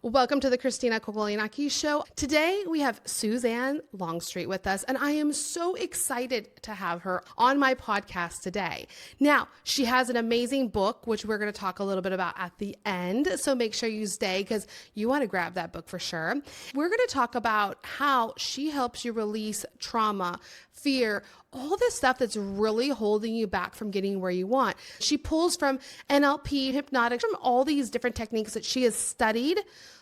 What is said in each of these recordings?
Welcome to the Christina Kokologiannakis show. Today we have Suzanne Longstreet with us, and I am so excited to have her on my podcast today. Now, she has an amazing book, which we're going to talk a little bit about at the end, so make sure you stay because you want to grab that book for sure. We're going to talk about how she helps you release trauma, fear, all this stuff that's really holding you back from getting where you want. She pulls from NLP, hypnotics, from all these different techniques that she has studied,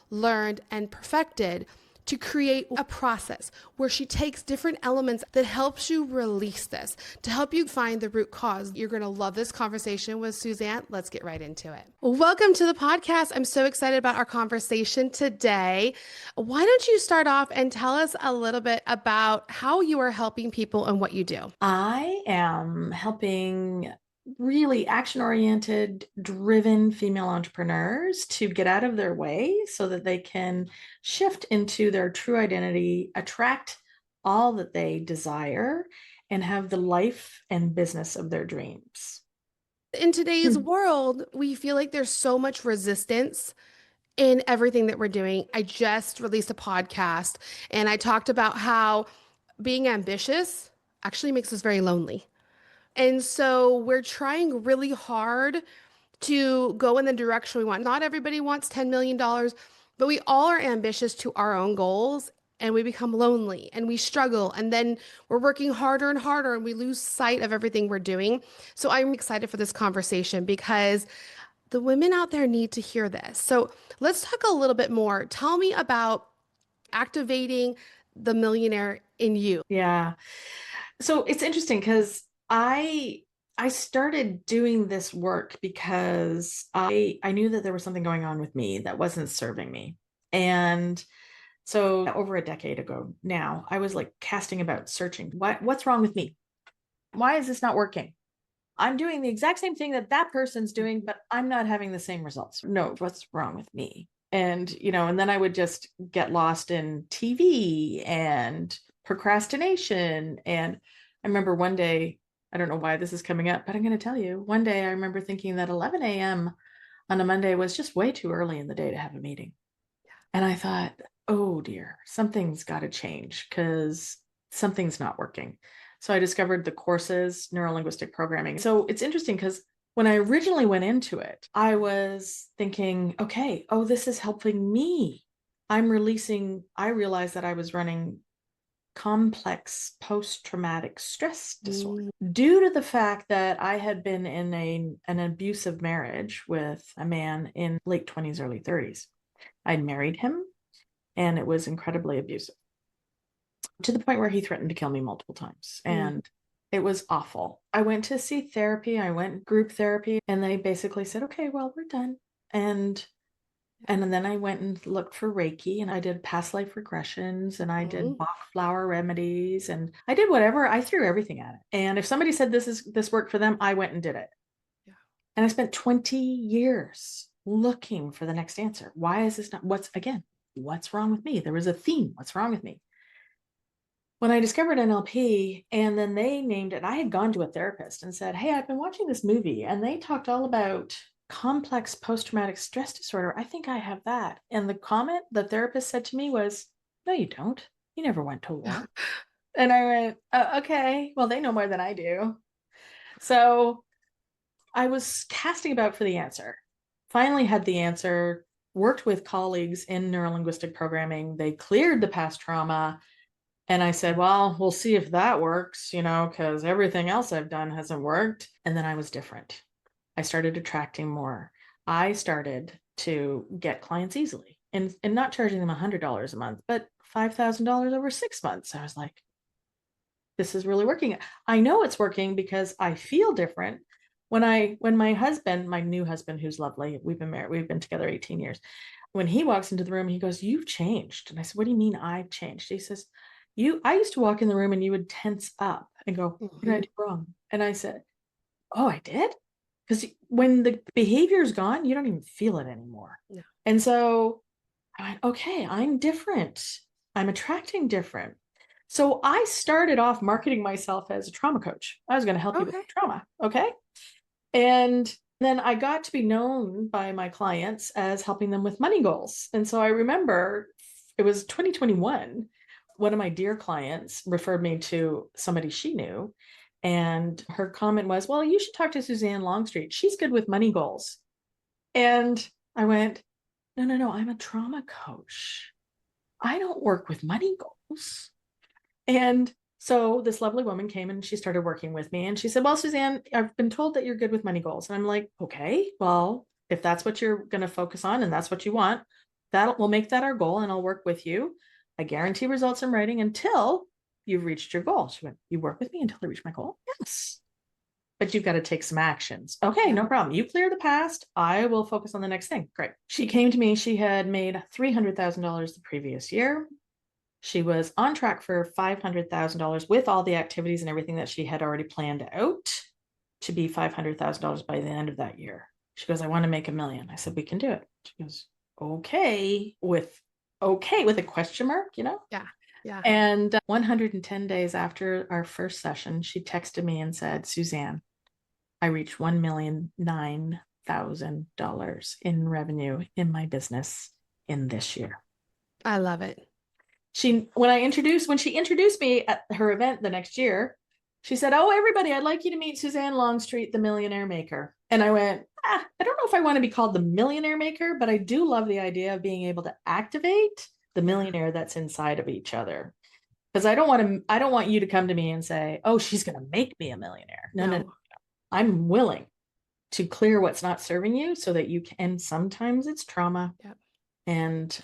learned, and perfected to create a process where she takes different elements that helps you release this, to help you find the root cause. You're going to love this conversation with Suzanne. Let's get right into it. Welcome to the podcast. I'm so excited about our conversation today. Why don't you start off and tell us a little bit about how you are helping people and what you do? I am helping really action-oriented, driven female entrepreneurs to get out of their way so that they can shift into their true identity, attract all that they desire, and have the life and business of their dreams. In today's world, we feel like there's so much resistance in everything that we're doing. I just released a podcast and I talked about how being ambitious actually makes us very lonely. And so we're trying really hard to go in the direction we want. Not everybody wants $10 million, but we all are ambitious to our own goals and we become lonely and we struggle. And then we're working harder and harder and we lose sight of everything we're doing. So I'm excited for this conversation because the women out there need to hear this. So let's talk a little bit more. Tell me about activating the millionaire in you. Yeah. So it's interesting because I started doing this work because I knew that there was something going on with me that wasn't serving me. And so over a decade ago now, I was like casting about, searching, what's wrong with me? Why is this not working? I'm doing the exact same thing that that person's doing, but I'm not having the same results. No, what's wrong with me? And, and then I would just get lost in TV and procrastination. And I remember one day, I don't know why this is coming up, but I'm going to tell you. One day I remember thinking that 11 a.m. on a Monday was just way too early in the day to have a meeting. And I thought, oh dear, something's got to change because something's not working. So I discovered the courses, neuro-linguistic programming. So it's interesting because when I originally went into it, I was thinking, okay, oh, this is helping me. I realized that I was running complex post-traumatic stress disorder due to the fact that I had been in an abusive marriage with a man in late 20s, early 30s. I'd married him and it was incredibly abusive to the point where he threatened to kill me multiple times. And it was awful. I went to see therapy. I went group therapy and they basically said, okay, well, we're done. And then I went and looked for Reiki and I did past life regressions and I did Bach flower remedies and I did whatever. I threw everything at it. And if somebody said this worked for them, I went and did it. Yeah. And I spent 20 years looking for the next answer. Why is this not, what's wrong with me? There was a theme. What's wrong with me? When I discovered NLP and then they named it, I had gone to a therapist and said, hey, I've been watching this movie and they talked all about complex post-traumatic stress disorder. I think I have that. And the comment the therapist said to me was, no, you don't. You never went to war. And I went, okay, well, they know more than I do. So I was casting about for the answer. Finally had the answer, worked with colleagues in neuro-linguistic programming. They cleared the past trauma. And I said, well, we'll see if that works, because everything else I've done hasn't worked. And then I was different. I started attracting more. I started to get clients easily and not charging them $100 a month, but $5,000 over 6 months. I was like, this is really working. I know it's working because I feel different. When my husband, my new husband, who's lovely, we've been married, we've been together 18 years. When he walks into the room, he goes, you've changed. And I said, what do you mean I've changed? He says, I used to walk in the room and you would tense up and go, what did I do wrong? And I said, oh, I did? Because when the behavior is gone, you don't even feel it anymore. No. And so I went, okay, I'm different. I'm attracting different. So I started off marketing myself as a trauma coach. I was going to help you with trauma. Okay. And Then I got to be known by my clients as helping them with money goals. And so I remember it was 2021. One of my dear clients referred me to somebody she knew. And her comment was, well, you should talk to Suzanne Longstreet. She's good with money goals. And I went, no, no, no, I'm a trauma coach. I don't work with money goals. And so this lovely woman came and she started working with me. And she said, well, Suzanne, I've been told that you're good with money goals. And I'm like, okay, well, if that's what you're going to focus on and that's what you want, we'll make that our goal and I'll work with you. I guarantee results in writing until you've reached your goal. She went, you work with me until I reach my goal? Yes. But you've got to take some actions. Okay, no problem. You clear the past. I will focus on the next thing. Great. She came to me. She had made $300,000 the previous year. She was on track for $500,000 with all the activities and everything that she had already planned out to be $500,000 by the end of that year. She goes, I want to make $1 million. I said, we can do it. She goes, okay, with a question mark, Yeah. Yeah. And 110 days after our first session, she texted me and said, Suzanne, I reached $1,009,000 in revenue in my business in this year. I love it. When she introduced me at her event the next year, she said, oh, everybody, I'd like you to meet Suzanne Longstreet, the Millionaire Maker. And I went, I don't know if I want to be called the Millionaire Maker, but I do love the idea of being able to activate the millionaire that's inside of each other. Because I don't want you to come to me and say, oh, she's going to make me a millionaire. No. I'm willing to clear what's not serving you so that you can, and sometimes it's trauma. Yep.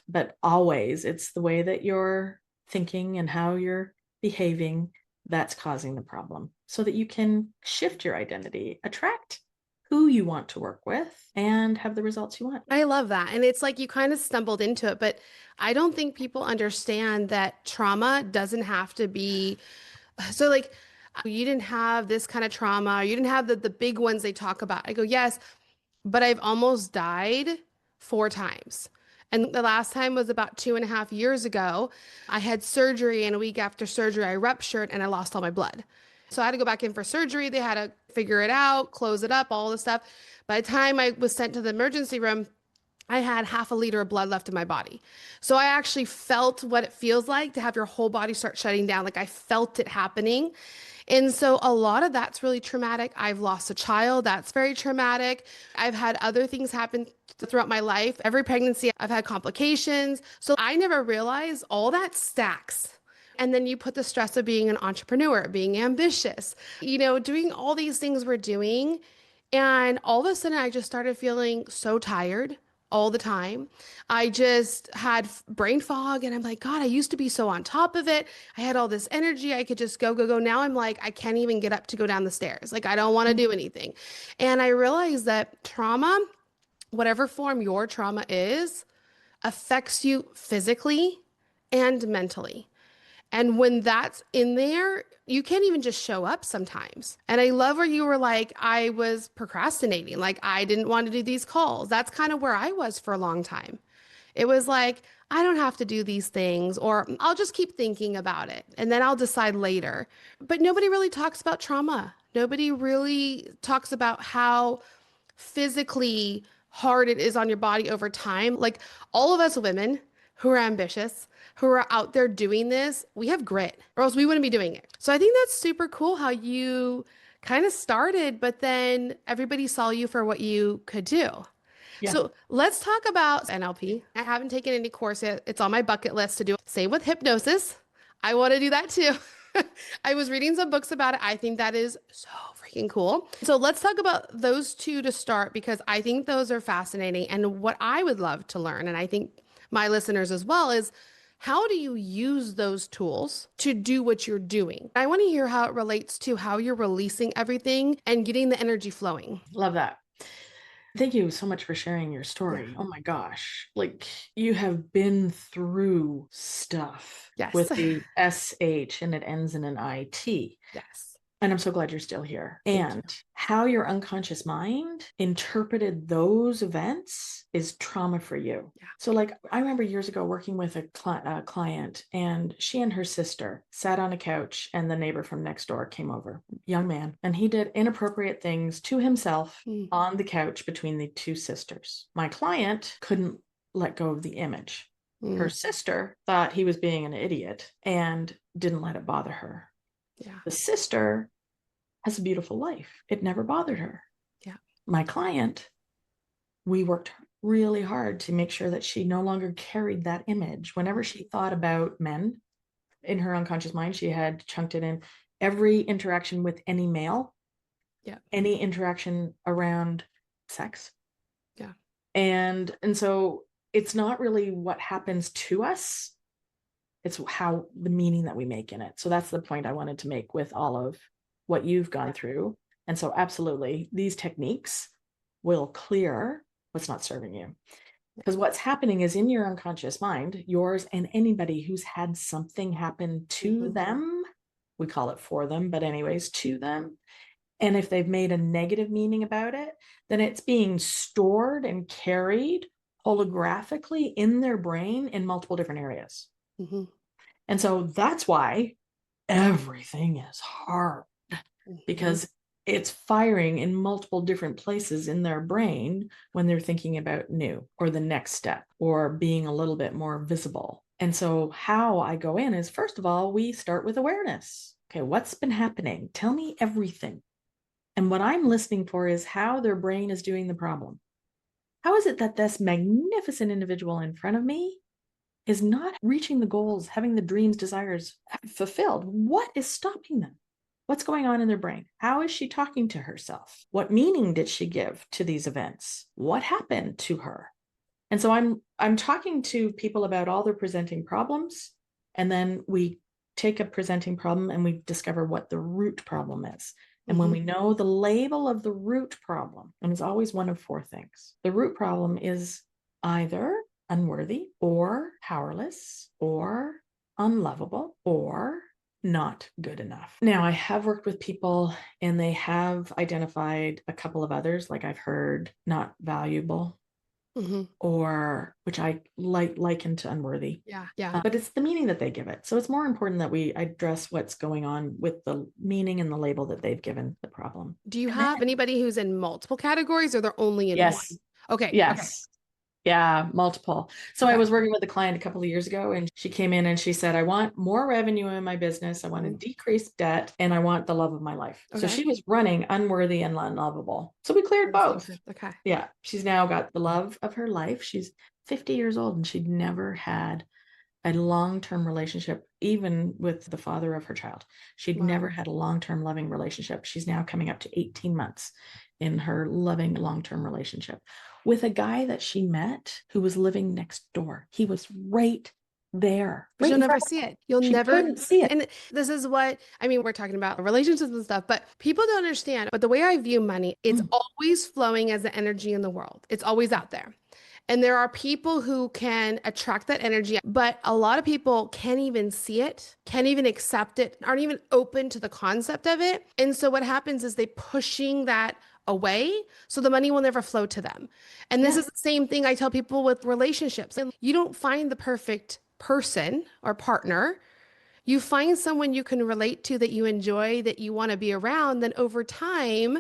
But always it's the way that you're thinking and how you're behaving that's causing the problem, so that you can shift your identity, attract who you want to work with, and have the results you want. I love that. And it's like you kind of stumbled into it, but I don't think people understand that trauma doesn't have to be so like you didn't have this kind of trauma, or you didn't have the big ones they talk about. I go, yes, but I've almost died 4 times. And the last time was about 2.5 years ago. I had surgery, and a week after surgery, I ruptured and I lost all my blood. So I had to go back in for surgery. They had to figure it out, close it up, all this stuff. By the time I was sent to the emergency room, I had 1/2 liter of blood left in my body. So I actually felt what it feels like to have your whole body start shutting down. Like I felt it happening. And so a lot of that's really traumatic. I've lost a child. That's very traumatic. I've had other things happen throughout my life. Every pregnancy, I've had complications. So I never realized all that stacks. And then you put the stress of being an entrepreneur, being ambitious, doing all these things we're doing. And all of a sudden, I just started feeling so tired all the time. I just had brain fog, and I'm like, God, I used to be so on top of it. I had all this energy. I could just go, go, go. Now I'm like, I can't even get up to go down the stairs. Like, I don't want to do anything. And I realized that trauma, whatever form your trauma is, affects you physically and mentally. And when that's in there, you can't even just show up sometimes. And I love where you were like, I was procrastinating. Like, I didn't want to do these calls. That's kind of where I was for a long time. It was like, I don't have to do these things, or I'll just keep thinking about it and then I'll decide later. But nobody really talks about trauma. Nobody really talks about how physically hard it is on your body over time. Like all of us women who are ambitious, who are out there doing this, we have grit, or else we wouldn't be doing it. So I think that's super cool how you kind of started, but then everybody saw you for what you could do. Yeah. So let's talk about NLP. I haven't taken any course yet. It's on my bucket list to do. Same with hypnosis. I want to do that too. I was reading some books about it. I think that is so freaking cool. So let's talk about those two to start, because I think those are fascinating. And what I would love to learn, and I think my listeners as well, is how do you use those tools to do what you're doing? I want to hear how it relates to how you're releasing everything and getting the energy flowing. Love that. Thank you so much for sharing your story. Yeah. Oh my gosh. Like you have been through stuff Yes. with the SH and it ends in an IT. Yes. And I'm so glad you're still here. Thank And how your unconscious mind interpreted those events is trauma for you. Yeah. So like, I remember years ago working with a client, and she and her sister sat on a couch, and the neighbor from next door came over, young man, and he did inappropriate things to himself on the couch between the two sisters. My client couldn't let go of the image. Her sister thought he was being an idiot and didn't let it bother her. Yeah. The sister has a beautiful life. It never bothered her. Yeah. My client, we worked really hard to make sure that she no longer carried that image. Whenever she thought about men in her unconscious mind, she had chunked it in every interaction with any male, any interaction around sex. Yeah. And so it's not really what happens to us. It's how the meaning that we make in it. So that's the point I wanted to make with all of what you've gone through. And so absolutely, these techniques will clear what's not serving you. Because what's happening is in your unconscious mind, yours and anybody who's had something happen to them, we call it for them, but anyways, to them. And if they've made a negative meaning about it, then it's being stored and carried holographically in their brain in multiple different areas. And so that's why everything is hard, because it's firing in multiple different places in their brain when they're thinking about new or the next step or being a little bit more visible. And so how I go in is, first of all, we start with awareness. Okay, what's been happening? Tell me everything. And what I'm listening for is how their brain is doing the problem. How is it that this magnificent individual in front of me is not reaching the goals, having the dreams, desires fulfilled? What is stopping them? What's going on in their brain? How is she talking to herself? What meaning did she give to these events? What happened to her? And so I'm talking to people about all their presenting problems, and then we take a presenting problem and we discover what the root problem is. And when we know the label of the root problem, and it's always one of four things, the root problem is either unworthy or powerless or unlovable or not good enough. Now, I have worked with people and they have identified a couple of others, like I've heard not valuable, or which I liken to unworthy. Yeah. But it's the meaning that they give it. So it's more important that we address what's going on with the meaning and the label that they've given the problem. Do you have anybody who's in multiple categories, or they're only in one? Okay. Yes. Yeah, multiple. So I was working with a client a couple of years ago, and she came in and she said, I want more revenue in my business. I want to decrease debt, and I want the love of my life. So she was running unworthy and unlovable. So we cleared both. Okay. Yeah. She's now got the love of her life. She's 50 years old and she'd never had a long-term relationship, even with the father of her child. She'd never had a long-term loving relationship. She's now coming up to 18 months in her loving long-term relationship with a guy that she met who was living next door. He was right there. But you'll never see it. You'll never couldn't see it. And this is what, I mean, we're talking about relationships and stuff, but people don't understand. But the way I view money, it's always flowing as an energy in the world. It's always out there. And there are people who can attract that energy, but a lot of people can't even see it, can't even accept it, aren't even open to the concept of it. And so what happens is they pushing that away, so the money will never flow to them. And this is the same thing I tell people with relationships. You don't find the perfect person or partner. You find someone you can relate to, that you enjoy, that you want to be around. Then over time,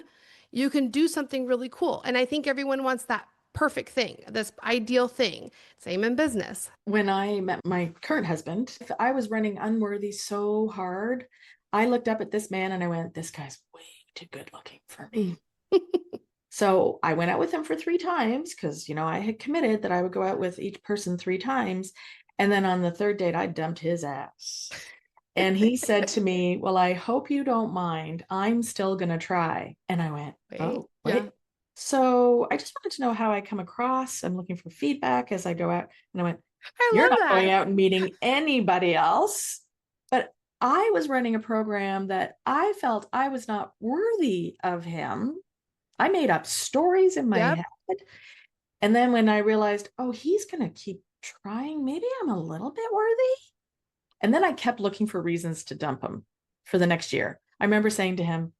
you can do something really cool. And I think everyone wants that perfect thing, this ideal thing. Same in business. When I met my current husband, I was running unworthy so hard. I looked up at this man and I went, this guy's way too good looking for me. So I went out with him for 3 times because, I had committed that I would go out with each person 3 times. And then on the 3rd date, I dumped his ass. And he said to me, well, I hope you don't mind. I'm still going to try. And I went, oh, wait. Yeah. So I just wanted to know how I come across. I'm looking for feedback as I go out. And I went, you're not going out and meeting anybody else. But I was running a program that I felt I was not worthy of him. I made up stories in my head. And then when I realized, oh, he's going to keep trying, maybe I'm a little bit worthy. And then I kept looking for reasons to dump him for the next year. I remember saying to him,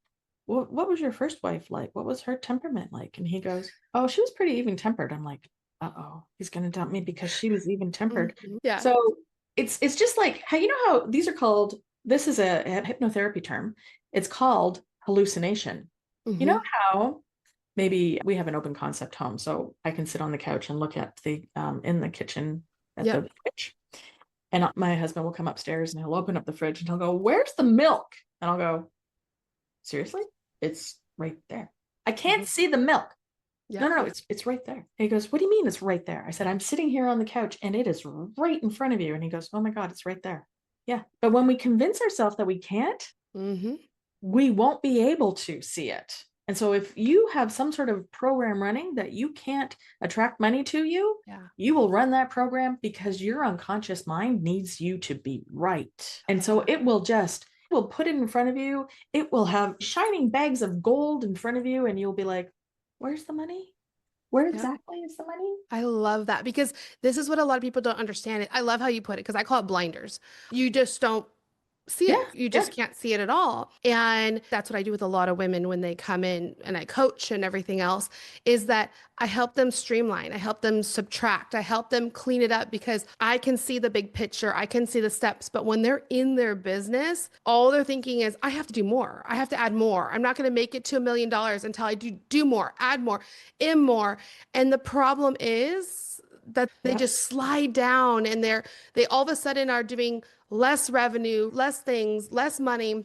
what was your first wife like? What was her temperament like? And he goes, oh, she was pretty even tempered. I'm like, uh-oh, he's going to dump me because she was even tempered. Yeah. So it's just like how, how these are called, this is a hypnotherapy term. It's called hallucination. You know how maybe we have an open concept home, so I can sit on the couch and look at the in the kitchen at the fridge. And my husband will come upstairs and he'll open up the fridge and he'll go, where's the milk? And I'll go, seriously? It's right there. I can't see the milk. No, it's right there. And he goes, what do you mean it's right there? I said, I'm sitting here on the couch and it is right in front of you. And he goes, oh my God, it's right there. Yeah. But when we convince ourselves that we can't, we won't be able to see it. And so if you have some sort of program running that you can't attract money to you, you will run that program because your unconscious mind needs you to be right. And so it will put it in front of you. It will have shining bags of gold in front of you. And you'll be like, where's the money? Where exactly is the money? I love that because this is what a lot of people don't understand. I love how you put it because I call it blinders. You just don't see it. You just can't see it at all. And that's what I do with a lot of women when they come in and I coach and everything else is that I help them streamline. I help them subtract. I help them clean it up because I can see the big picture. I can see the steps. But when they're in their business, all they're thinking is, I have to do more. I have to add more. I'm not going to make it to $1 million until I do more, add more, in more. And the problem is that they just slide down and they all of a sudden are doing less revenue, less things, less money,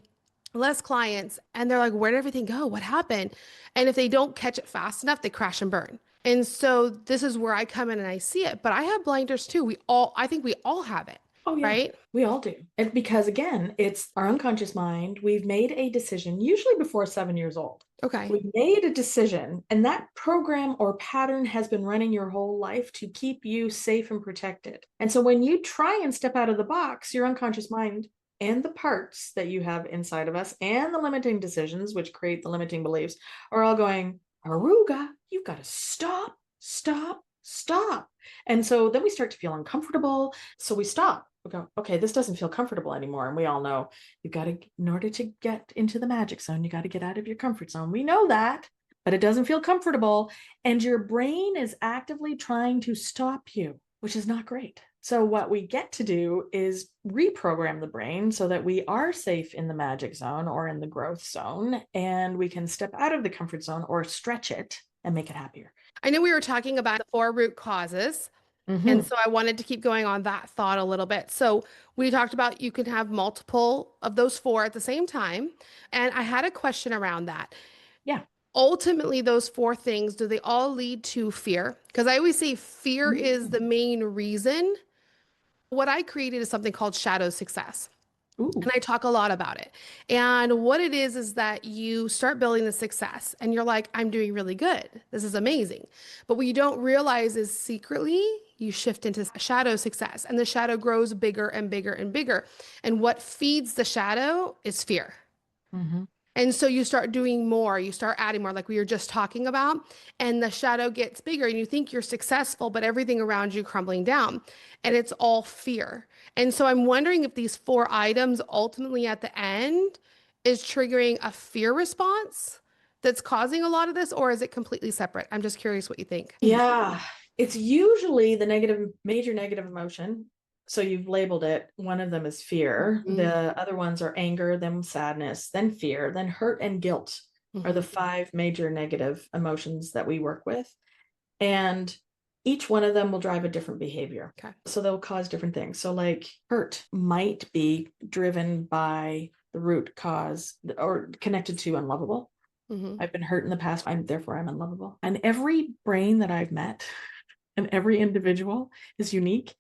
less clients. And they're like, where did everything go? What happened? And if they don't catch it fast enough, they crash and burn. And so this is where I come in and I see it, but I have blinders too. I think we all have it. Oh, yeah. Right? We all do. And because again, it's our unconscious mind. We've made a decision, usually before 7 years old. Okay. We made a decision, and that program or pattern has been running your whole life to keep you safe and protected. And so when you try and step out of the box, your unconscious mind and the parts that you have inside of us and the limiting decisions, which create the limiting beliefs, are all going, Aruga, you've got to stop, stop, stop. And so then we start to feel uncomfortable. So we stop. We go, okay, this doesn't feel comfortable anymore. And we all know you've got to, in order to get into the magic zone, you got to get out of your comfort zone. We know that, but it doesn't feel comfortable. And your brain is actively trying to stop you, which is not great. So what we get to do is reprogram the brain so that we are safe in the magic zone or in the growth zone, and we can step out of the comfort zone or stretch it and make it happier. I know we were talking about the 4 root causes. And so I wanted to keep going on that thought a little bit. So we talked about you can have multiple of those 4 at the same time. And I had a question around that. Yeah. Ultimately, those 4 things, do they all lead to fear? Because I always say fear is the main reason. What I created is something called shadow success. Ooh. And I talk a lot about it. And what it is that you start building the success and you're like, I'm doing really good. This is amazing. But what you don't realize is secretly you shift into shadow success and the shadow grows bigger and bigger and bigger. And what feeds the shadow is fear. And so you start doing more, you start adding more, like we were just talking about, and the shadow gets bigger and you think you're successful, but everything around you crumbling down, and it's all fear. And so I'm wondering if these 4 items ultimately at the end is triggering a fear response that's causing a lot of this, or is it completely separate? I'm just curious what you think. Yeah, it's usually the major negative emotion. So you've labeled it. One of them is fear. The other ones are anger, then sadness, then fear, then hurt and guilt are the 5 major negative emotions that we work with. And each one of them will drive a different behavior. Okay. So they'll cause different things. So like hurt might be driven by the root cause or connected to unlovable. I've been hurt in the past. Therefore I'm unlovable. And every brain that I've met and every individual is unique.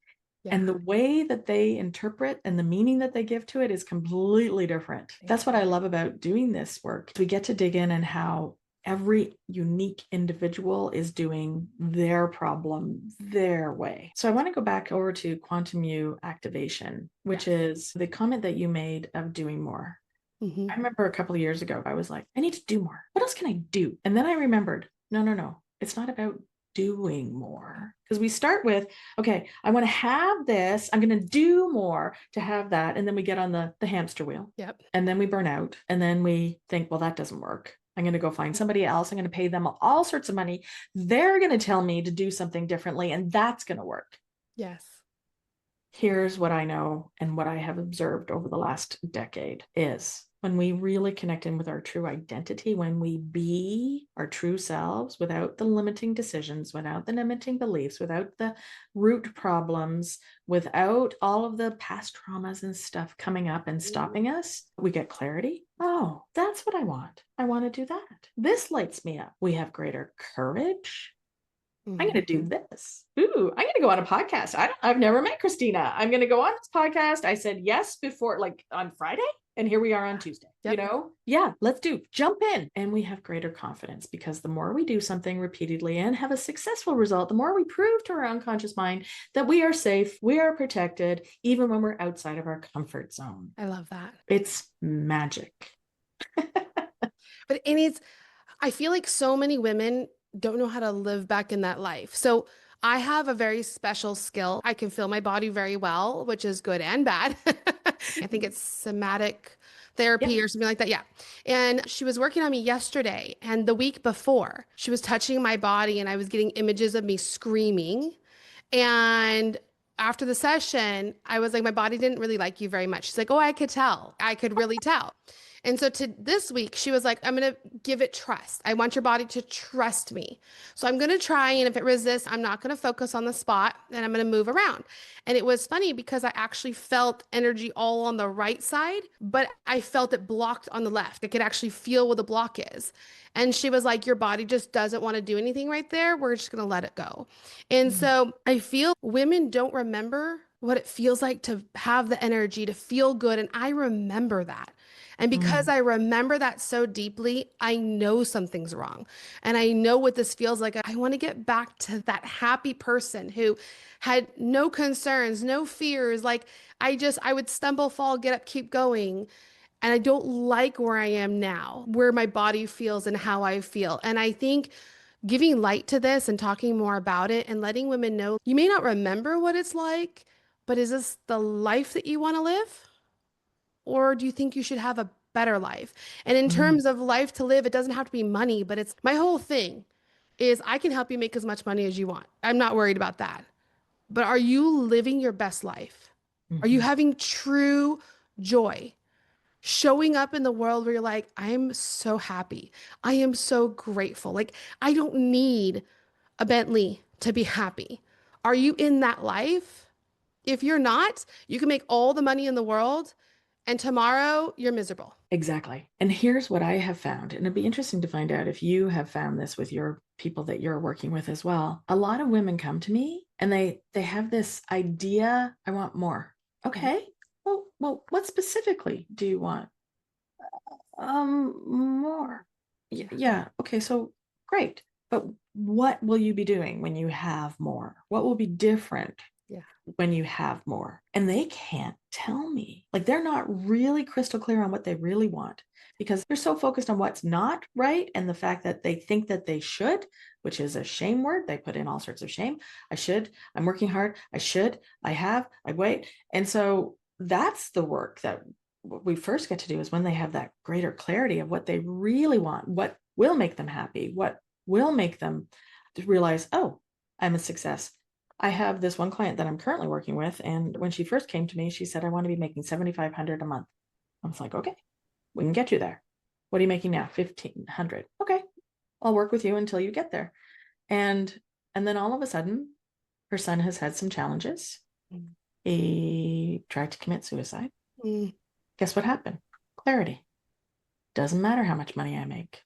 Yeah. And the way that they interpret and the meaning that they give to it is completely different. That's what I love about doing this work. We get to dig in and how every unique individual is doing their problem their way. So I want to go back over to quantum U activation, which is the comment that you made of doing more. I remember a couple of years ago, I was like, I need to do more. What else can I do? And then I remembered, no. It's not about doing more. Because we start with, okay, I want to have this. I'm going to do more to have that. And then we get on the hamster wheel. Yep. And then we burn out. And then we think, well, that doesn't work. I'm going to go find somebody else. I'm going to pay them all sorts of money. They're going to tell me to do something differently, and that's going to work. Yes. Here's what I know and what I have observed over the last decade is when we really connect in with our true identity, when we be our true selves without the limiting decisions, without the limiting beliefs, without the root problems, without all of the past traumas and stuff coming up and stopping us, we get clarity. Oh, that's what I want. I want to do that. This lights me up. We have greater courage. I'm going to do this. Ooh, I'm going to go on a podcast. I've never met Christina. I'm going to go on this podcast. I said yes before, like on Friday, and here we are on Tuesday. Yep. Yeah, let's jump in. And we have greater confidence because the more we do something repeatedly and have a successful result, the more we prove to our unconscious mind that we are safe, we are protected, even when we're outside of our comfort zone. I love that. It's magic. But I feel like so many women don't know how to live back in that life. So I have a very special skill. I can feel my body very well, which is good and bad. I think it's somatic therapy or something like that. Yeah. And she was working on me yesterday, and the week before, she was touching my body and I was getting images of me screaming. And after the session, I was like, my body didn't really like you very much. She's like, oh, I could tell. I could really tell. And so to this week, she was like, I'm going to give it trust. I want your body to trust me. So I'm going to try. And if it resists, I'm not going to focus on the spot and I'm going to move around. And it was funny because I actually felt energy all on the right side, but I felt it blocked on the left. I could actually feel where the block is. And she was like, your body just doesn't want to do anything right there. We're just going to let it go. And so I feel women don't remember what it feels like to have the energy, to feel good. And I remember that. And because I remember that so deeply, I know something's wrong. And I know what this feels like. I want to get back to that happy person who had no concerns, no fears. Like I would stumble, fall, get up, keep going. And I don't like where I am now, where my body feels and how I feel. And I think giving light to this and talking more about it and letting women know you may not remember what it's like, but is this the life that you want to live? Or do you think you should have a better life? And in terms of life to live, it doesn't have to be money, but it's my whole thing is I can help you make as much money as you want. I'm not worried about that. But are you living your best life? Are you having true joy? Showing up in the world where you're like, I'm so happy. I am so grateful. Like, I don't need a Bentley to be happy. Are you in that life? If you're not, you can make all the money in the world and tomorrow you're miserable. Exactly. And here's what I have found. And it'd be interesting to find out if you have found this with your people that you're working with as well. A lot of women come to me and they have this idea, I want more. Okay. Well, what specifically do you want? More. Yeah. Okay. So great. But what will you be doing when you have more? What will be different when you have more? And they can't tell me. Like they're not really crystal clear on what they really want because they're so focused on what's not right and the fact that they think that they should, which is a shame word. They put in all sorts of shame. I should, I'm working hard. I should, I have, I wait. And so that's the work that what we first get to do is when they have that greater clarity of what they really want, what will make them happy, what will make them realize, oh, I'm a success. I have this one client that I'm currently working with. And when she first came to me, she said, I want to be making $7,500 a month. I was like, okay, we can get you there. What are you making now? $1,500. Okay, I'll work with you until you get there. And then all of a sudden, her son has had some challenges. He tried to commit suicide. Guess what happened? Clarity. Doesn't matter how much money I make.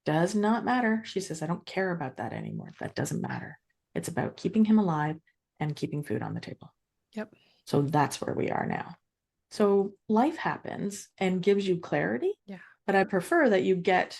Does not matter. She says, I don't care about that anymore. That doesn't matter. It's about keeping him alive and keeping food on the table. Yep. So that's where we are now. So life happens and gives you clarity. Yeah. But I prefer that you get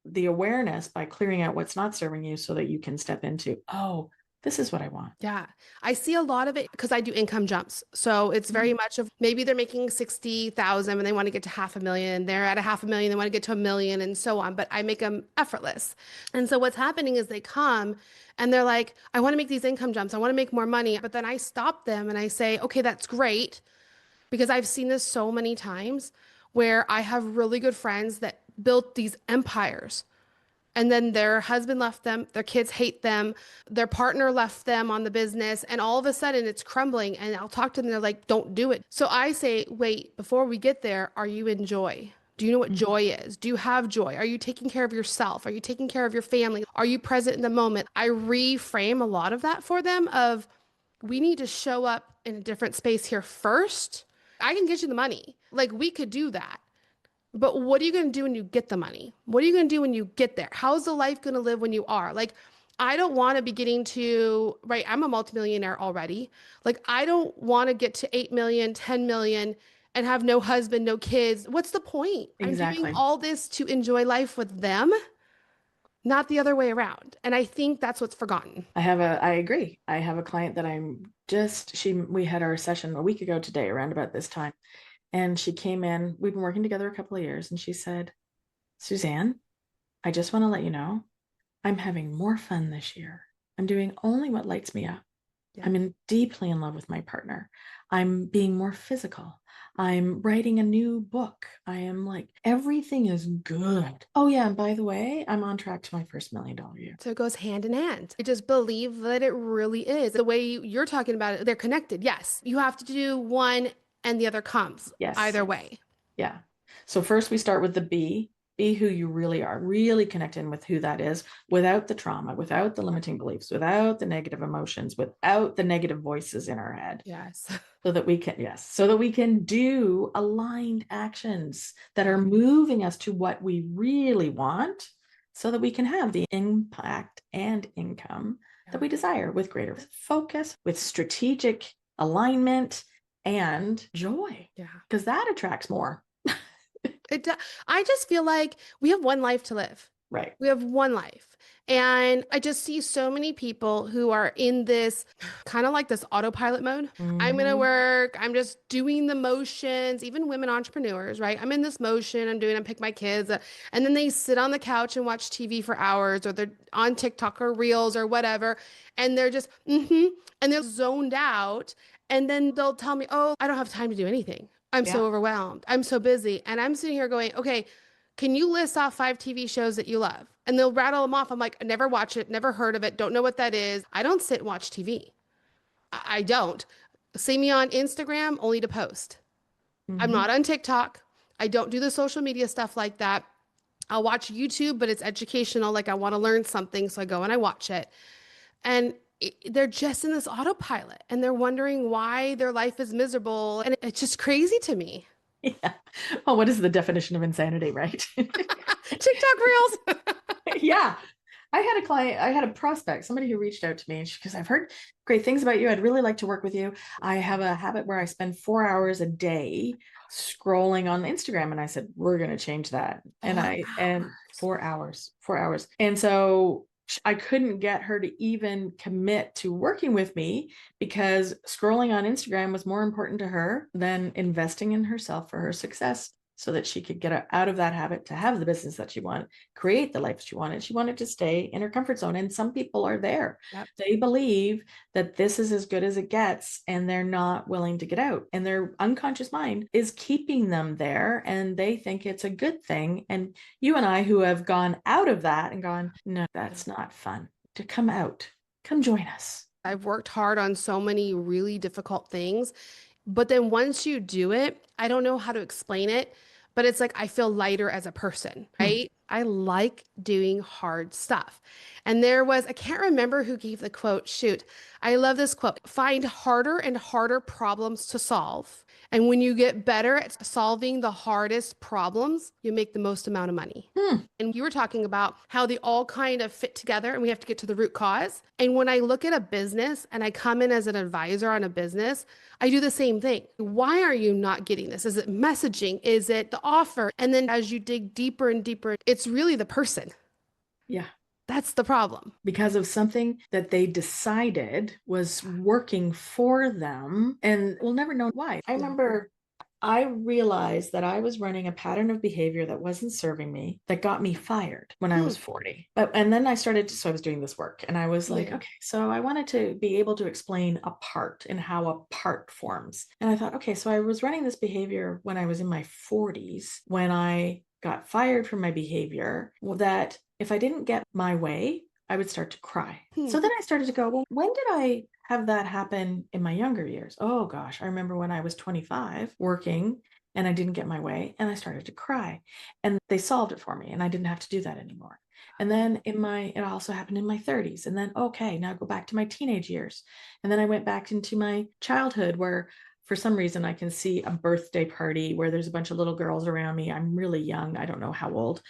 the awareness by clearing out what's not serving you so that you can step into, oh, This is what I want. Yeah. I see a lot of it because I do income jumps. So it's very much of maybe they're making 60,000 and they want to get to 500,000. They're at a 500,000, they want to get to 1 million and so on, but I make them effortless. And so what's happening is they come and they're like, I want to make these income jumps. I want to make more money. But then I stop them and I say, okay, that's great. Because I've seen this so many times where I have really good friends that built these empires and then their husband left them, their kids hate them, their partner left them on the business, and all of a sudden it's crumbling. And I'll talk to them, they're like, don't do it. So I say, wait, before we get there, are you in joy? Do you know what joy is? Do you have joy? Are you taking care of yourself? Are you taking care of your family? Are you present in the moment? I reframe a lot of that for them of we need to show up in a different space here first. I can get you the money. Like we could do that. But what are you going to do when you get the money? What are you going to do when you get there? How's the life going to live when you are? Like, I don't want to be getting to, right? I'm a multimillionaire already. Like, I don't want to get to 8 million, 10 million and have no husband, no kids. What's the point? I'm doing Exactly. all this to enjoy life with them, not the other way around. And I think that's what's forgotten. I agree. I have a client that we had our session a week ago today around about this time. And she came in, we've been working together a couple of years, and she said, Suzanne, I just want to let you know, I'm having more fun this year. I'm doing only what lights me up. Yeah. I'm deeply in love with my partner. I'm being more physical. I'm writing a new book. I am like, everything is good. Oh yeah, and by the way, I'm on track to my first $1 million year. So it goes hand in hand. I just believe that it really is. The way you're talking about it, they're connected. Yes, you have to do one and the other comes. Yes. Either way. Yeah. So first we start with the be who you really are, really connect in with who that is without the trauma, without the limiting beliefs, without the negative emotions, without the negative voices in our head. Yes. So that we can do aligned actions that are moving us to what we really want so that we can have the impact and income that we desire with greater focus, with strategic alignment and joy. Yeah. Because that attracts more. I just feel like we have one life to live. Right. We have one life. And I just see so many people who are in this kind of like this autopilot mode. I'm going to work. I'm just doing the motions, even women entrepreneurs, right? I'm in this motion. I'm pick my kids. And then they sit on the couch and watch TV for hours, or they're on TikTok or Reels or whatever. And they're just, and they're zoned out. And then they'll tell me, oh, I don't have time to do anything. I'm so overwhelmed. I'm so busy. And I'm sitting here going, okay, can you list off 5 TV shows that you love? And they'll rattle them off. I'm like, I never watch it, never heard of it, don't know what that is. I don't sit and watch TV. I don't. See me on Instagram only to post. I'm not on TikTok. I don't do the social media stuff like that. I'll watch YouTube, but it's educational. Like I want to learn something. So I go and I watch it. And they're just in this autopilot and they're wondering why their life is miserable. And it's just crazy to me. Yeah. Well, what is the definition of insanity, right? TikTok Reels. Yeah. I had a prospect, somebody who reached out to me because I've heard great things about you. I'd really like to work with you. I have a habit where I spend 4 hours a day scrolling on Instagram. And I said, we're going to change that. And 4 hours. And so I couldn't get her to even commit to working with me because scrolling on Instagram was more important to her than investing in herself for her success so that she could get out of that habit to have the business that she wanted, create the life she wanted. She wanted to stay in her comfort zone. And some people are there. Yep. They believe that this is as good as it gets and they're not willing to get out. And their unconscious mind is keeping them there and they think it's a good thing. And you and I who have gone out of that and gone, no, that's not fun. To come out, come join us. I've worked hard on so many really difficult things. But then once you do it, I don't know how to explain it, but it's like I feel lighter as a person, right? I like doing hard stuff. And I can't remember who gave the quote. Shoot, I love this quote. Find harder and harder problems to solve. And when you get better at solving the hardest problems, you make the most amount of money. And you were talking about how they all kind of fit together and we have to get to the root cause. And when I look at a business and I come in as an advisor on a business, I do the same thing. Why are you not getting this? Is it messaging? Is it the offer? And then as you dig deeper and deeper, it's really the person. Yeah. That's the problem. Because of something that they decided was working for them, and we'll never know why. I remember I realized that I was running a pattern of behavior that wasn't serving me, that got me fired when I was 40. And then I was doing this work, and I was like, okay, so I wanted to be able to explain a part and how a part forms. And I thought, okay, so I was running this behavior when I was in my 40s, when I got fired from my behavior, that if I didn't get my way, I would start to cry. So then I started to go, well, when did I have that happen in my younger years? Oh gosh, I remember when I was 25 working and I didn't get my way and I started to cry, and they solved it for me and I didn't have to do that anymore. And then it also happened in my 30s. And then, okay, now go back to my teenage years. And then I went back into my childhood, where for some reason I can see a birthday party where there's a bunch of little girls around me. I'm really young. I don't know how old.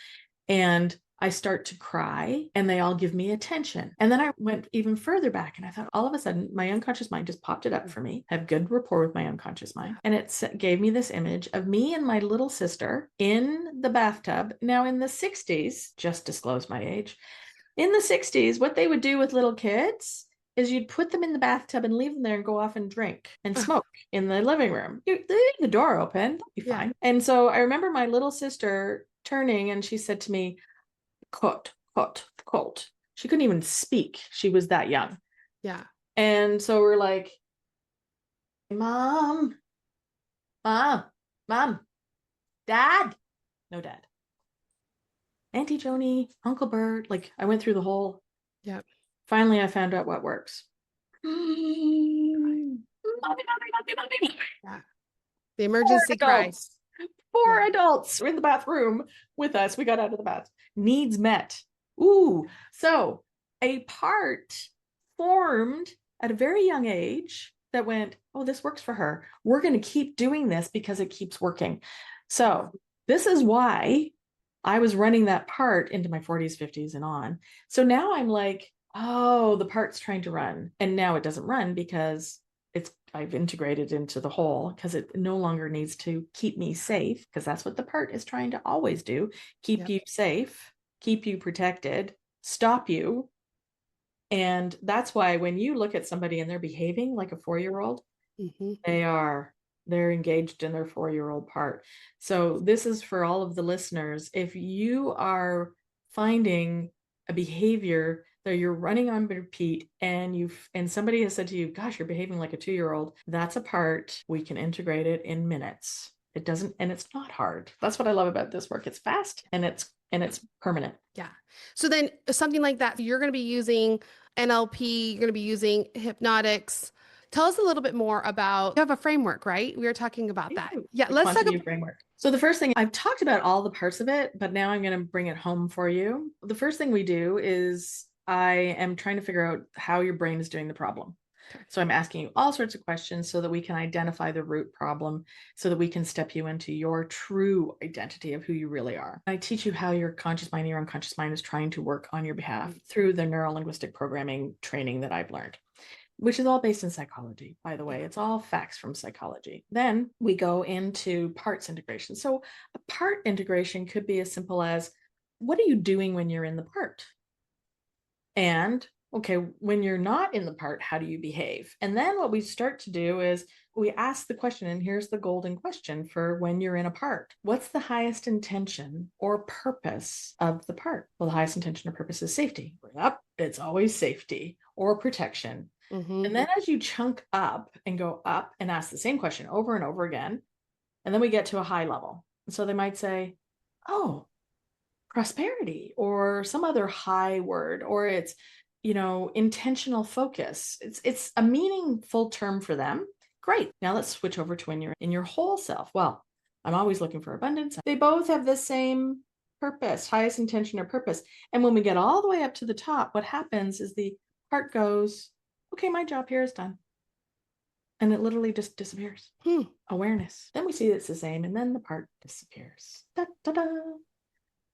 And I start to cry and they all give me attention. And then I went even further back and I thought, all of a sudden, my unconscious mind just popped it up for me. I have good rapport with my unconscious mind. And it gave me this image of me and my little sister in the bathtub. Now, in the 60s, just disclose my age, in the 60s, what they would do with little kids is you'd put them in the bathtub and leave them there and go off and drink and smoke in the living room. You leave the door open, that'll be fine. And so I remember my little sister turning and she said to me, "Colt, Colt, Colt." She couldn't even speak. She was that young. Yeah. And so we're like, Mom, Dad. No dad. Auntie Joni, Uncle Bert. Like, I went through the whole. Yeah. Finally, I found out what works. Yeah. The emergency cry. Four adults were in the bathroom with us. We got out of the bath. Needs met. Ooh. So a part formed at a very young age that went, oh, this works for her. We're going to keep doing this because it keeps working. So this is why I was running that part into my 40s, 50s, and on. So now I'm like, oh, the part's trying to run. And now it doesn't run because I've integrated into the whole, because it no longer needs to keep me safe, because that's what the part is trying to always do. Keep you safe, keep you protected, stop you. And that's why when you look at somebody and they're behaving like a 4-year-old, they're engaged in their 4-year-old part. So this is for all of the listeners. If you are finding a behavior that you're running on repeat and somebody has said to you, gosh, you're behaving like a 2-year-old, that's a part. We can integrate it in minutes. And it's not hard. That's what I love about this work. It's fast and it's permanent. Yeah. So then something like that, you're going to be using NLP, you're going to be using hypnotics. Tell us a little bit more about, you have a framework, right? We were talking about that. Yeah. Let's talk about framework. So the first thing, I've talked about all the parts of it, but now I'm going to bring it home for you. The first thing we do is I am trying to figure out how your brain is doing the problem. So I'm asking you all sorts of questions so that we can identify the root problem, so that we can step you into your true identity of who you really are. I teach you how your conscious mind and your unconscious mind is trying to work on your behalf through the neuro-linguistic programming training that I've learned, which is all based in psychology, by the way. It's all facts from psychology. Then we go into parts integration. So a part integration could be as simple as, what are you doing when you're in the part? And okay, when you're not in the part, how do you behave? And then what we start to do is we ask the question, and here's the golden question for when you're in a part. What's the highest intention or purpose of the part? Well, the highest intention or purpose is safety. Yep, it's always safety or protection. And then as you chunk up and go up and ask the same question over and over again, and then we get to a high level. And so they might say, oh, prosperity, or some other high word, or it's, intentional focus. It's a meaningful term for them. Great. Now let's switch over to when you're in your whole self. Well, I'm always looking for abundance. They both have the same purpose, highest intention or purpose. And when we get all the way up to the top, what happens is the part goes, okay, my job here is done. And it literally just disappears. Awareness. Then we see it's the same, and then the part disappears. Da, da, da.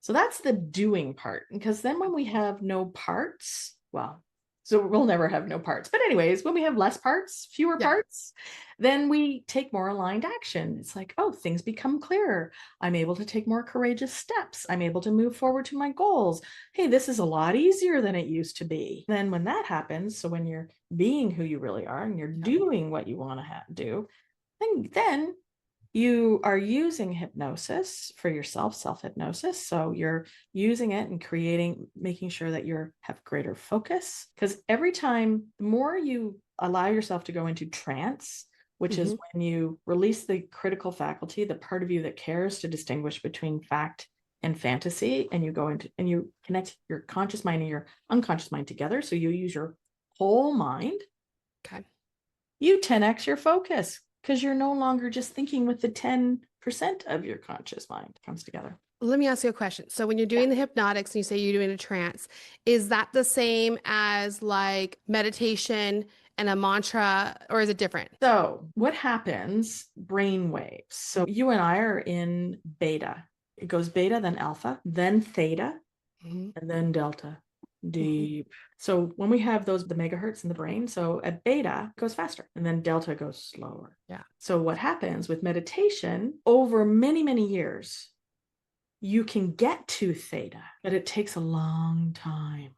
So that's the doing part. Because then when we have no parts, well, So we'll never have no parts. But anyways, when we have less parts, fewer Yeah. parts, then we take more aligned action. It's like, oh, things become clearer. I'm able to take more courageous steps. I'm able to move forward to my goals. Hey, this is a lot easier than it used to be. Then when that happens, so when you're being who you really are and you're doing what you want to do, then you are using hypnosis for yourself, self-hypnosis. So you're using it and creating, making sure that you have greater focus. Because every time, the more you allow yourself to go into trance, which is when you release the critical faculty, the part of you that cares to distinguish between fact and fantasy, and you go into and you connect your conscious mind and your unconscious mind together. So you use your whole mind. Okay. You 10x your focus, because you're no longer just thinking with the 10% of your conscious mind comes together. Let me ask you a question. So when you're doing the hypnotics and you say you're doing a trance, is that the same as like meditation and a mantra, or is it different? So what happens, brain waves. So you and I are in beta. It goes beta, then alpha, then theta, and then delta. Deep. So when we have the megahertz in the brain, so at beta it goes faster and then delta goes slower. Yeah. So what happens with meditation over many, many years, you can get to theta, but it takes a long time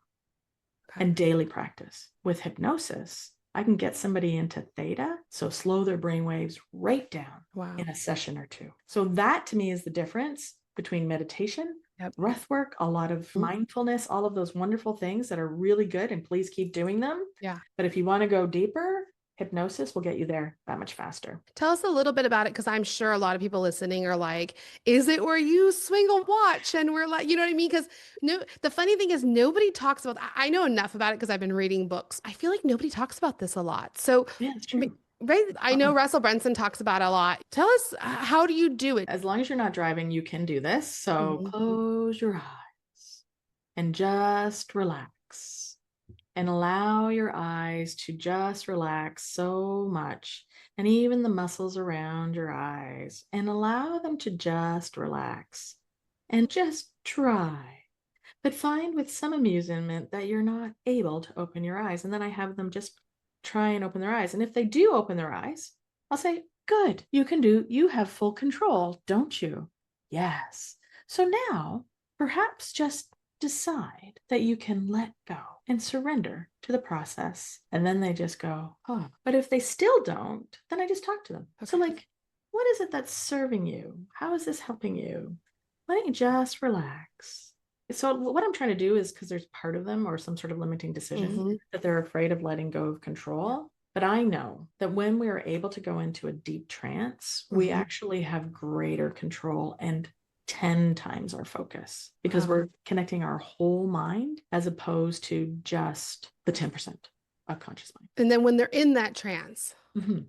and daily practice. With hypnosis, I can get somebody into theta, so slow their brain waves right down in a session or two. So that to me is the difference between meditation, breath work, a lot of mindfulness, all of those wonderful things that are really good, and please keep doing them. Yeah. But if you want to go deeper, hypnosis will get you there that much faster. Tell us a little bit about it, because I'm sure a lot of people listening are like, is it where you swing a watch? And we're like, you know what I mean? Because no, the funny thing is nobody talks about, I know enough about it because I've been reading books. I feel like nobody talks about this a lot. So yeah, it's true. Right. I know Russell Brunson talks about it a lot. Tell us, how do you do it? As long as you're not driving, you can do this. So close your eyes and just relax and allow your eyes to just relax so much, and even the muscles around your eyes, and allow them to just relax and just try. But find with some amusement that you're not able to open your eyes. And then I have them just try and open their eyes. And if they do open their eyes, I'll say, good, you have full control, don't you? Yes. So now perhaps just decide that you can let go and surrender to the process. And then they just go, oh. But if they still don't, then I just talk to them. So like, what is it that's serving you? How is this helping you? Why don't you just relax? So what I'm trying to do is, because there's part of them or some sort of limiting decision that they're afraid of letting go of control. But I know that when we are able to go into a deep trance, we actually have greater control and 10 times our focus, because we're connecting our whole mind as opposed to just the 10% of conscious mind. And then when they're in that trance,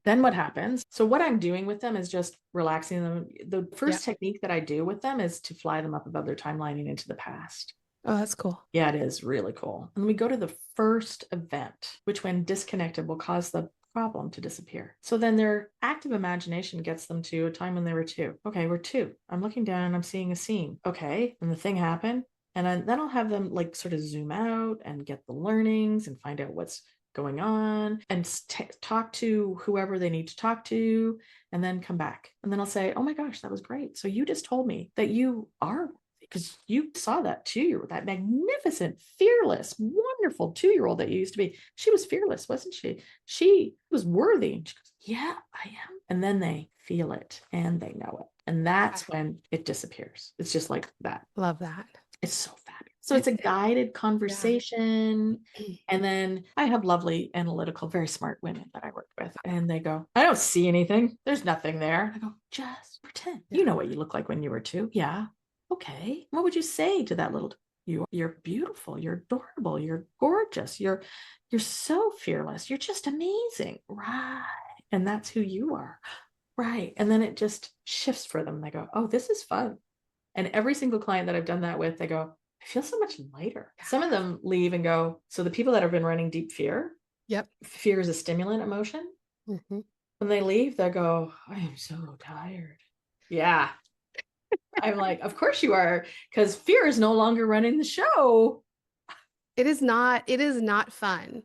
then what happens? So what I'm doing with them is just relaxing them. The first technique that I do with them is to fly them up above their timeline and into the past. Oh, that's cool. Yeah, it is really cool. And we go to the first event, which when disconnected will cause the problem to disappear. So then their active imagination gets them to a time when they were 2. Okay, we're 2. I'm looking down, I'm seeing a scene. Okay, and the thing happened. And then I'll have them like sort of zoom out and get the learnings and find out what's going on and talk to whoever they need to talk to, and then come back. And then I'll say, oh my gosh, that was great. So you just told me that you are, because you saw that 2-year-old, that magnificent, fearless, wonderful 2-year-old that you used to be. She was fearless, wasn't she? She was worthy. And she goes, yeah, I am. And then they feel it and they know it. And that's when it disappears. It's just like that. Love that. It's so fabulous. So it's a guided conversation. And then I have lovely, analytical, very smart women that I work with. And they go, I don't see anything. There's nothing there. I go, just pretend. You know what you look like when you were 2. Yeah. Okay. What would you say to that little, you're beautiful. You're adorable. You're gorgeous. You're so fearless. You're just amazing. Right. And that's who you are. Right. And then it just shifts for them. They go, oh, this is fun. And every single client that I've done that with, they go, I feel so much lighter. Some of them leave and go, so the people that have been running deep fear, fear is a stimulant emotion. When they leave, they go, I am so tired. Yeah. I'm like, of course you are, because fear is no longer running the show. It is not fun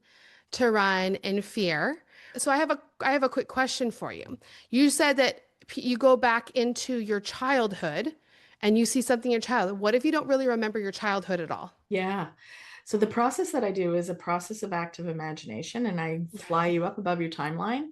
to run in fear. So I have a quick question for you. You said that you go back into your childhood and you see something in your childhood. What if you don't really remember your childhood at all? Yeah. So the process that I do is a process of active imagination, and I fly you up above your timeline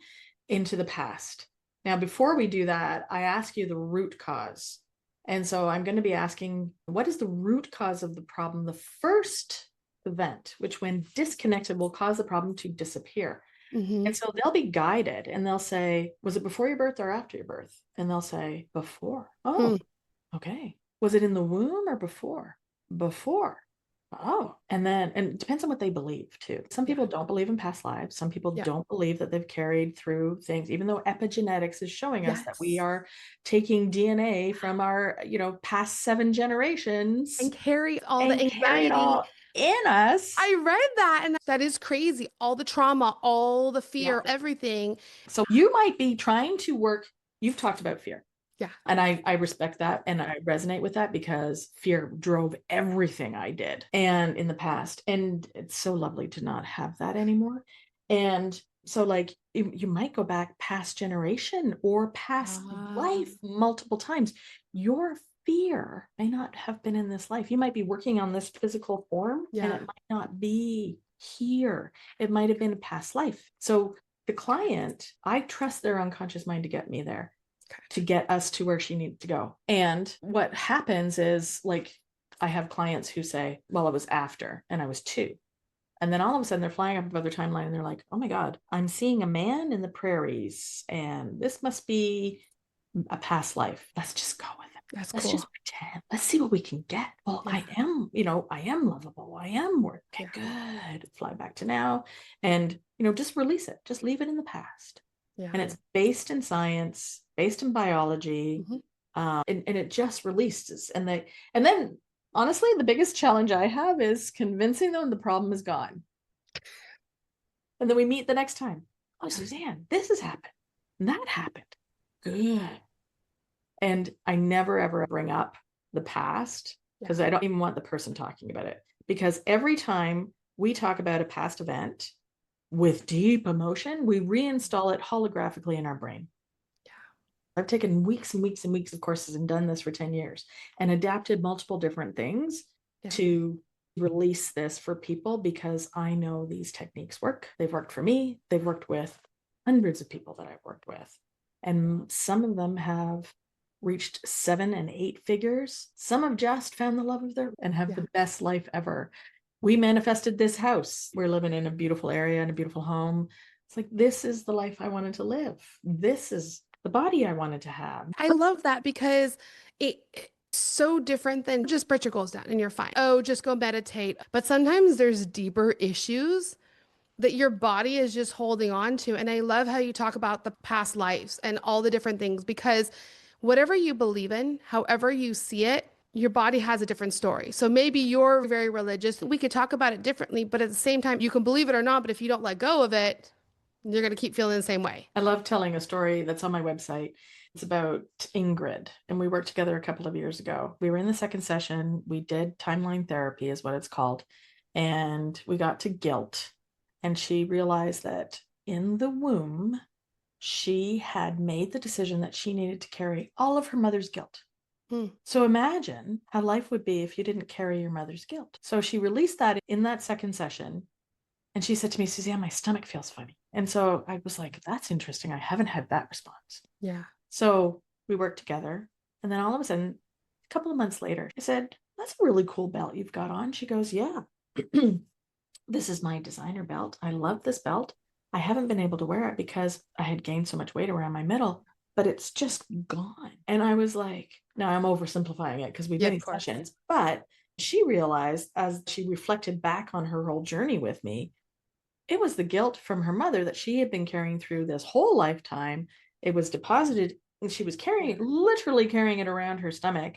into the past. Now, before we do that, I ask you the root cause. And so I'm going to be asking, what is the root cause of the problem? The first event, which when disconnected will cause the problem to disappear. Mm-hmm. And so they'll be guided and they'll say, was it before your birth or after your birth? And they'll say, before. Oh, Hmm. okay. Was it in the womb or before? Before. Oh, and it depends on what they believe too. Some Yeah. people don't believe in past lives. Some people Yeah. don't believe that they've carried through things, even though epigenetics is showing us that we Yes. are taking DNA from our, past 7 generations And carry all the and carry it anxiety. all in us. I read that and that is crazy. All the trauma, all the Yeah. fear, everything. So you might be trying to work, you've talked about fear. Yeah. And I respect that and I resonate with that because fear drove everything I did and in the past. And it's so lovely to not have that anymore. And so like you might go back past generation or past life multiple times. Your fear may not have been in this life. You might be working on this physical form and Yeah. it might not be here. It might have been a past life. So the client, I trust their unconscious mind to get me there, to get us to where she needs to go. And what happens is like, I have clients who say, well, it was after and I was 2. And then all of a sudden they're flying up above their timeline and they're like, oh my God, I'm seeing a man in the prairies and this must be a past life. Let's just go with it. That's Let's cool. just pretend. Let's see what we can get. Well, Yeah. I am lovable. I am worth. Okay, good. Fly back to now. And, just release it. Just leave it in the past. Yeah. And it's based in science, based in biology, Mm-hmm. and it just releases. And then honestly, the biggest challenge I have is convincing them the problem is gone. And then we meet the next time. Oh, Suzanne, this has happened. And that happened. Good. And I never ever bring up the past because I don't even want the person talking about it. Because every time we talk about a past event with deep emotion, we reinstall it holographically in our brain. I've taken weeks and weeks and weeks of courses and done this for 10 years and adapted multiple different things to release this for people because I know these techniques work. They've worked for me. They've worked with hundreds of people that I've worked with. And some of them have reached 7 and 8 figures. Some have just found the love of their and have the best life ever. We manifested this house. We're living in a beautiful area and a beautiful home. It's like, this is the life I wanted to live. This is the body I wanted to have. I love that because it's so different than just write your goals down and you're fine. Oh, just go meditate. But sometimes there's deeper issues that your body is just holding on to. And I love how you talk about the past lives and all the different things because whatever you believe in, however you see it, your body has a different story. So maybe you're very religious. We could talk about it differently, but at the same time, you can believe it or not. But if you don't let go of it, you're going to keep feeling the same way. I love telling a story that's on my website. It's about Ingrid, and we worked together a couple of years ago. We were in the second session. We did timeline therapy, is what it's called. And we got to guilt. And she realized that in the womb, she had made the decision that she needed to carry all of her mother's guilt. So imagine how life would be if you didn't carry your mother's guilt. So she released that in that second session. And she said to me, Suzanne, my stomach feels funny. And so I was like, that's interesting. I haven't had that response. Yeah. So we worked together. And then all of a sudden, a couple of months later, I said, that's a really cool belt you've got on. She goes, yeah, this is my designer belt. I love this belt. I haven't been able to wear it because I had gained so much weight around my middle, but it's just gone. And I was like, now I'm oversimplifying it because we've been in sessions, but she realized as she reflected back on her whole journey with me, it was the guilt from her mother that she had been carrying through this whole lifetime. It was deposited and she was carrying it, literally carrying it around her stomach.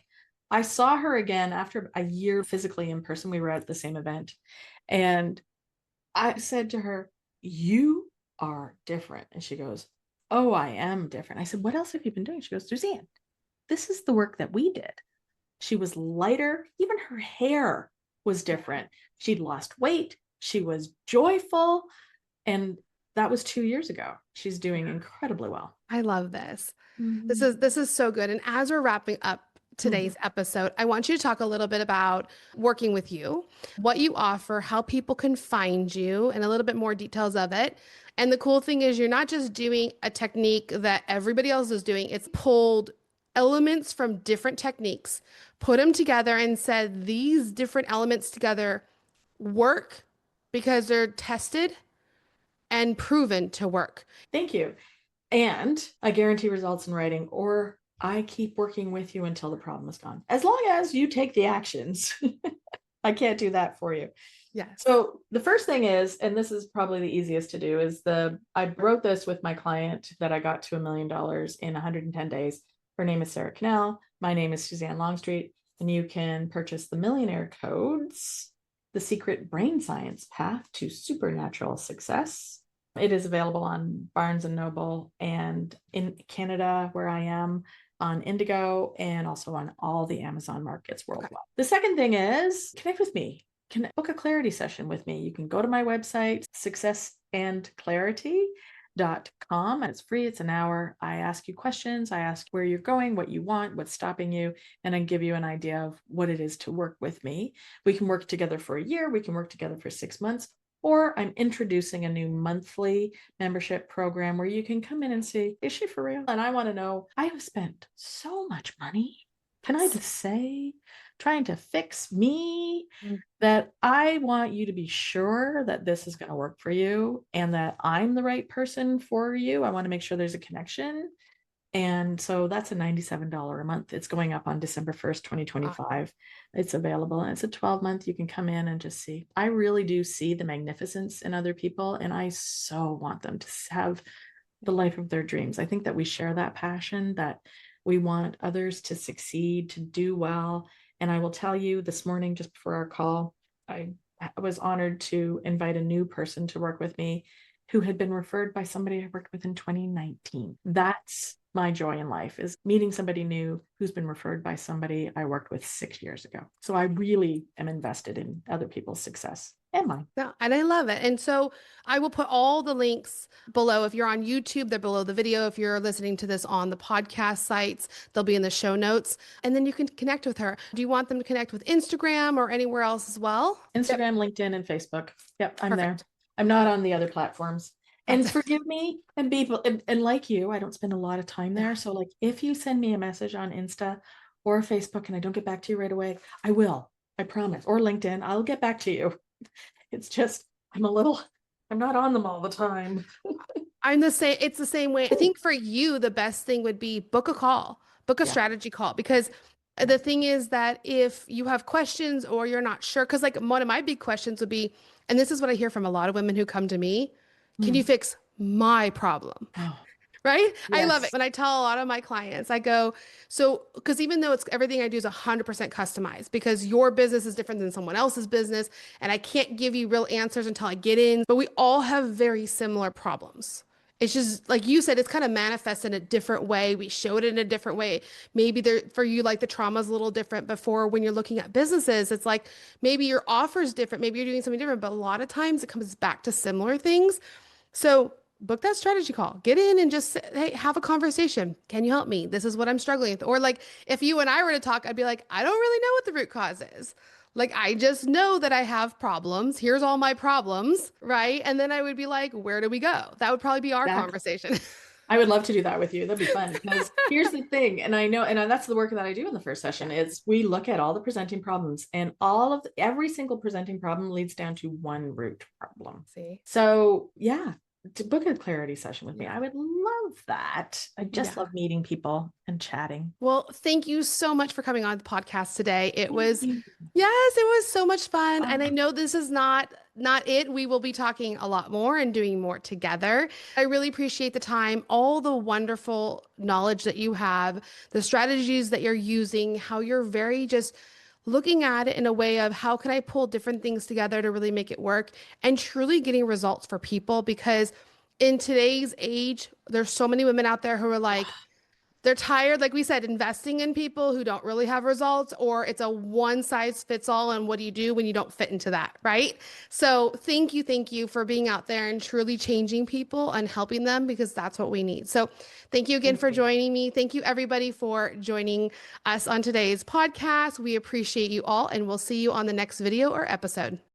I saw her again after a year physically in person. We were at the same event. And I said to her, you are different. And she goes, oh, I am different. I said, what else have you been doing? She goes, Suzanne, this is the work that we did. She was lighter, even her hair was different. She'd lost weight. She was joyful. And that was 2 years ago. She's doing incredibly well. I love this. Mm-hmm. This is so good. And as we're wrapping up today's episode, I want you to talk a little bit about working with you, what you offer, how people can find you, and a little bit more details of it. And the cool thing is you're not just doing a technique that everybody else is doing. It's pulled elements from different techniques, put them together and said these different elements together work because they're tested and proven to work. Thank you. And I guarantee results in writing, or I keep working with you until the problem is gone. As long as you take the actions. I can't do that for you. Yes. So the first thing is, and this is probably the easiest to do, is I wrote this with my client that I got to $1 million in 110 days. Her name is Sarah Cannell. My name is Suzanne Longstreet. And you can purchase the Millionaire Codes, the secret brain science path to supernatural success. It is available on Barnes & Noble and in Canada, where I am, on Indigo, and also on all the Amazon markets worldwide. Okay. The second thing is connect with me. Can book a clarity session with me. You can go to my website, successandclarity.com. It's free. It's an hour. I ask you questions. I ask where you're going, what you want, what's stopping you, and I give you an idea of what it is to work with me. We can work together for a year. We can work together for 6 months. Or I'm introducing a new monthly membership program where you can come in and say, is she for real? And I want to know, I have spent so much money. Can I just say, trying to fix me, that I want you to be sure that this is going to work for you and that I'm the right person for you. I want to make sure there's a connection. And so that's a $97 a month. It's going up on December 1st, 2025. It's available and it's a 12-month. You can come in and just see. I really do see the magnificence in other people, and I so want them to have the life of their dreams. I think that we share that passion, that we want others to succeed, to do well. And I will tell you, this morning, just before our call, I was honored to invite a new person to work with me who had been referred by somebody I worked with in 2019. That's my joy in life, is meeting somebody new who's been referred by somebody I worked with 6 years ago. So I really am invested in other people's success and mine. Yeah, and I love it. And so I will put all the links below. If you're on YouTube, they're below the video. If you're listening to this on the podcast sites, they'll be in the show notes. And then you can connect with her. Do you want them to connect with Instagram or anywhere else as well? Instagram, LinkedIn, and Facebook. Yep, I'm Perfect. There. I'm not on the other platforms. And forgive me, and people, and like you, I don't spend a lot of time there. So like, if you send me a message on Insta or Facebook and I don't get back to you right away, I will, I promise. Or LinkedIn, I'll get back to you. It's just, I'm not on them all the time. I'm the same. It's the same way. I think for you, the best thing would be book a strategy call, because the thing is that if you have questions or you're not sure, because like one of my big questions would be, and this is what I hear from a lot of women who come to me, can you fix my problem? Oh, right? Yes. I love it. When I tell a lot of my clients, I go, so, because even though it's everything I do is 100% customized, because your business is different than someone else's business, and I can't give you real answers until I get in, but we all have very similar problems. It's just like you said, it's kind of manifest in a different way. We show it in a different way. Maybe for you, like the trauma is a little different before when you're looking at businesses. It's like maybe your offer is different. Maybe you're doing something different, but a lot of times it comes back to similar things. So book that strategy call, get in and just say, hey, have a conversation. Can you help me? This is what I'm struggling with. Or like, if you and I were to talk, I'd be like, I don't really know what the root cause is. Like, I just know that I have problems. Here's all my problems, right? And then I would be like, where do we go? That would probably be our conversation. I would love to do that with you. That'd be fun. Because here's the thing, and I know, and that's the work that I do in the first session, is we look at all the presenting problems, and every single presenting problem leads down to one root problem. See? So yeah, to book a clarity session with me, I would love that. I just love meeting people and chatting. Well, thank you so much for coming on the podcast today. It was so much fun. And I know this is not it. We will be talking a lot more and doing more together. I really appreciate the time, all the wonderful knowledge that you have, the strategies that you're using, how you're very just looking at it in a way of how can I pull different things together to really make it work, and truly getting results for people. Because in today's age, there's so many women out there who are like, They're tired, like we said, investing in people who don't really have results, or it's a one size fits all. And what do you do when you don't fit into that, right? So thank you for being out there and truly changing people and helping them, because that's what we need. So thank you again for joining me. Thank you everybody for joining us on today's podcast. We appreciate you all, and we'll see you on the next video or episode.